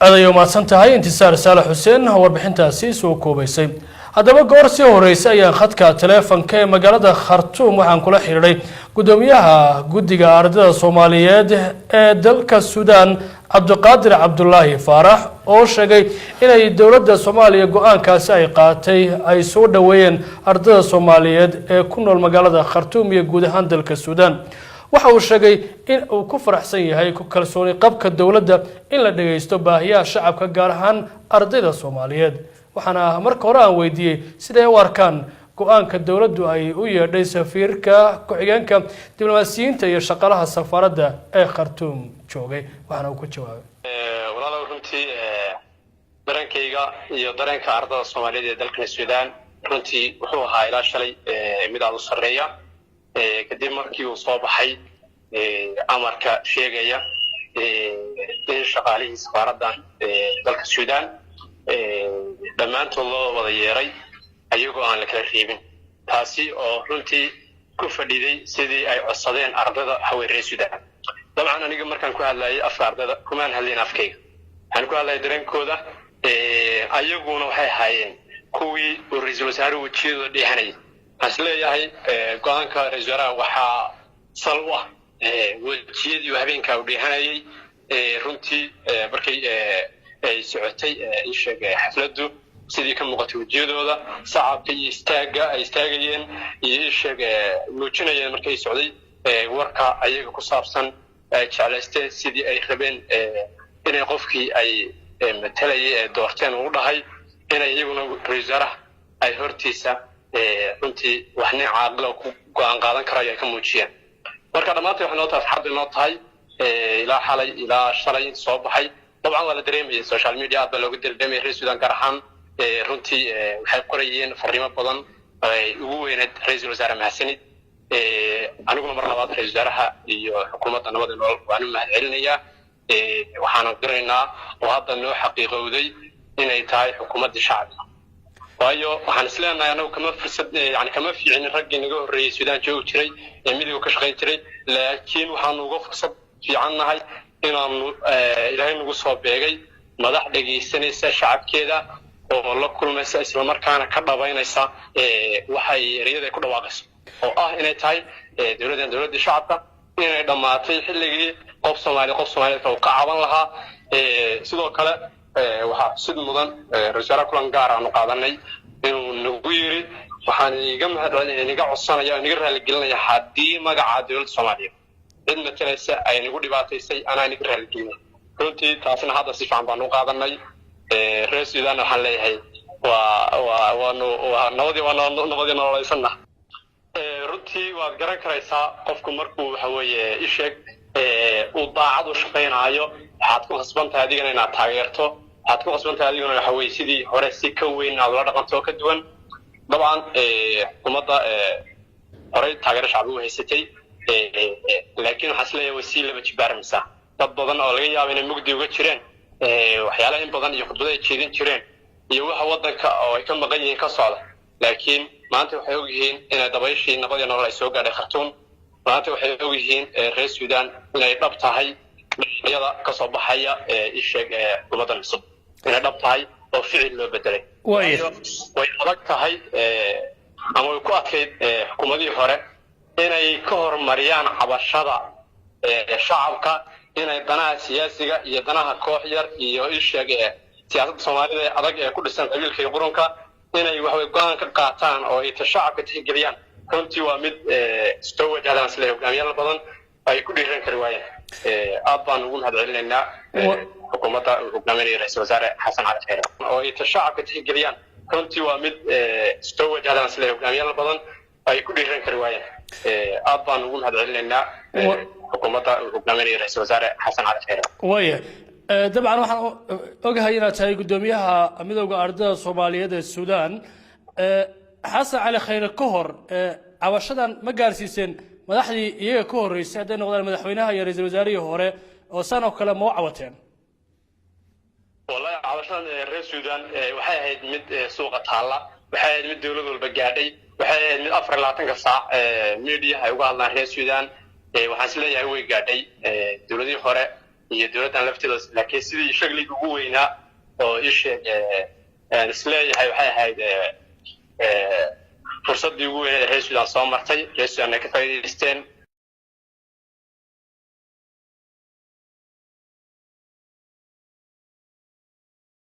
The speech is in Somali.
adayo maadsan tahay intisaar saalax xuseen warbixintaasi soo koobaysay haddaba goor sii horeysay ayaan khadka taleefanka ee magaalada Khartoum waxaan kula xiriiray gudoomiyaha guddiga ardayda Soomaaliyeed ee dalka Suudaan Cabdiqaadir Cabdullaahi Faarax oo sheegay inay dawladda Soomaaliya go'aankaasi ay qaatay ay soo dhaweeyeen ardayda Soomaaliyeed ee ku nool magaalada Khartoum iyo guud ahaan dalka Suudaan waxa uu sheegay in uu ku faraxsan yahay ku kalsooni qabka dawladda in la dhageysto baahiyaha shacabka gaar ahaan ardayda Soomaaliyeed waxaana marka hore aan weydiiyay sida u arkaan go'aanka dawladdu ay u yeedhay safiirka ku-xigeenka diblomaasiyiinta iyo shaqaalaha safaaradda ee Khartoum joogay waxaana uu ku jawaabay walaalow runtii darankayga iyo daranka ardayda Soomaaliyeed ee dalka Suudaan runtii wuxuu ahaa ilaa shalay mid aad u sareeya kadib markii uu soo baxay amarka sheegaya in shaqaalihii safaaradda dalka Suudaan dhammaantood loo wada yeeray ayagoo aan la kala reebin taasi oo runtii ku fadhiday sidii ay codsadeen ardayda haweeney Suudaan dabcan aniga markaan ku hadlayay afka ardayda kumaan hadlayn afkayga waxaan ku hadlayay dareenkooda ayaguna waxay haayeen kuwii ra'iisul wasaaruhu wajiyada dhihanay asleeyahay go'aanka ra'iisul wasaaruhu waxaa salwa wajiyadii habeenka u dhihanayay runtii markay ay socotay in sheegay xafladu sidii ka muuqatay wajiyadooda shacabka iyo istaaga ay istaagayeen iyo sheegay muujinayeen markay socday warka ayaga ku saabsan jeclaystay sidii ay rabeen inay qofkii ay matalayay doorteen u dhahay inay iyaguna ra'iisul wasaaruhu ay hortiisa runtii waxna caaqil ku go'aan qaadan karayo ay ka muujiyeen marka dhamaantii waxay noo tahay farxad inoo tahay ilaa xalay ilaa shalay soo baxay dabcan wala dareemay social media aad looga dareemay reer Suudaan gaar ahaan runtii waxay qorayeen fariimo badan ay ugu weynayd ra'iisul wasaare mahadsanid aniguna mar labaad ra'iisul wasaaraha iyo xukuumadda nabadda nool waan u mahadcelinayaa waxaan qiraynaa oo hadda noo xaqiiqowday inay tahay xukuumadda shacabka waayo waxaan isleenahay anagu kama fiicin raggii naga horreeyay Suudaan joogi jiray ee midowga ka shaqayn jiray laakiin waxaan uga fursad fiicannahay inaan ilaahay nagu soo beegay madax dhageysanaysa shacabkeeda oo la kulmaysa isla markaana ka dhabaynaysa waxay ereyada ku dhawaaqayso oo ah inay tahay dawladda shacabka inay dhamaatay xilligii qof Soomaaliyeed oo ka caban lahaa sidoo kale waxa sid mudan rajaara kulan gaar ah oo qaadanay inuu nagu yiri waxaan iga mahadcelinayaa iniga codsanaya iniga raali gelinaya hadii magaca dawladda Soomaaliyeed cid matalaysa ay nagu dhibaataysay ana iniga raali gelinay runtii taasina hadda si fiican baan u qaadanay reer Suudaan waxaan leeyahay waa nabadii nololaysanna runtii waad garan karaysaa qofku markuu waxa weeye isheeg uu daacad u shaqeynayo waxaad ku khasbantahay adigana inaad taageerto waxaad ku khasbantahay adigana waxa weeye sidii hore si ka weyn aad ula dhaqanto ka duwan dabcan xukuumadda hore taageero shacbi u haysatay laakiin waxaa isleeyahay wasiil laba jibaarmisa dad badan oo laga yaabo inay mugdi uga jireen waxyaalaha in badan iyo khudbada ay jeedin jireen iyo waxa waddanka oo ay ka maqan yihiin ka socda laakiin maanta waxay og yihiin inay dabayshii nabadii nolol ay soo gaadhay Khartoum maanta waxay og yihiin reer Suudaan inay dhab tahay iyada ka soo baxaya isheeg xukuumadda cusub inay dhab tahay oo ficil loo bedelay way adag tahay ama way ku adkayd xukuumadii hore inay ka hormariyaan cabashada shacabka inay danaha siyaasiga iyo danaha koox yar iyo isheeg siyaasadda Soomaalida adag ee ku dhisan qabiilka iyo qurunka inay wax way go'aan ka qaataan oo ay shacabka tixgeliyaan runtii waa mid soo wajahdan isla hogaamiyaal badan ay ku dhiiran kari waayeen aad baan ugu mahadcelinaynaa xukuumadda hogaamiyaha ra'iisul wasaare Xasan Cali Khayre oo ay shacabka tixgeliyaan runtii waa mid soo wajahdan isla hogaamiyaal badan ay ku dhiiran kari waayeen aad baan ugu mahadcelinaynaa xukuumadda hogaamiyaha ra'iisul wasaare Xasan Cali Khayre waya dabcan waxaan ogahay inaad tahay gudoomiyaha midowga ardayda Soomaaliyeed ee Suudaan Xasan Cali Khayre ka hor cabashadan ma gaarsiiseen madaxdii iyaga ka horeysay haday noqdaan madaxweynaha iyo ra'iisul wasaarihii hore oo san oo kale ma u cawateen wallahi cabashadan reer Suudaan waxay ahayd mid suuqa taala waxay ahayd mid dawlad walba gaadhay waxay ahayd mid 24 saac media ay uga hadlaan reer Suudaan waxaan isleeyahay way gaadhay dawladii hore iyo dowladdan lafteeda laakiin sidii shaqliga ugu weynaa oo isha isleeyahay waxay ahayd fursaddii ugu weyneed reer Suudaan soo martay reer Suudaan ka faa'iideysteen